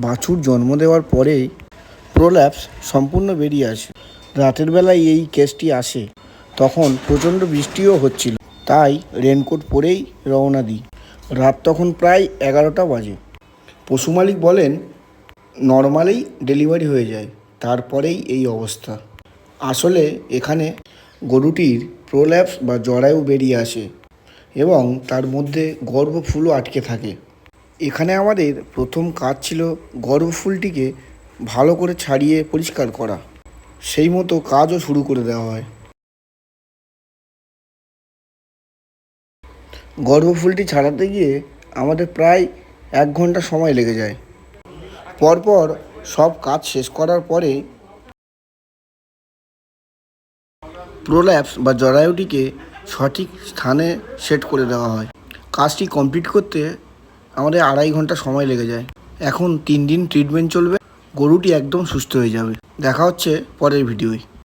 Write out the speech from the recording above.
বাছুর জন্ম দেওয়ার পরেই প্রোল্যাপস সম্পূর্ণ বেরিয়ে আসে। রাতের বেলায় এই কেসটি আসে, তখন প্রচণ্ড বৃষ্টিও হচ্ছিল, তাই রেনকোট পরেই রওনা দিই। রাত তখন প্রায় 11টা বাজে। পশু মালিক বলেন নর্মালেই ডেলিভারি হয়ে যায়, তারপরেই এই অবস্থা। আসলে এখানে গরুটির প্রোল্যাপস বা জরায়ু বেরিয়ে আসে এবং তার মধ্যে গর্ভফুলও আটকে থাকে। এখানে আমাদের প্রথম কাজ ছিল গর্ভফুলটিকে ভালো করে ছাড়িয়ে পরিষ্কার করা। সেই মতো কাজও শুরু করে দেওয়া হয়। গর্ভফুলটি ছাড়াতে গিয়ে আমাদের প্রায় 1 ঘন্টা সময় লেগে যায়। পরপর সব কাজ শেষ করার পরে প্রোল্যাপস বা জরায়ুটিকে সঠিক স্থানে সেট করে দেওয়া হয়। কাজটি কমপ্লিট করতে আমাদের 2.5 ঘন্টা সময় লেগে যায়। এখন 3 দিন ট্রিটমেন্ট চলবে, গরুটি একদম সুস্থ হয়ে যাবে। দেখা হচ্ছে পরের ভিডিওয়।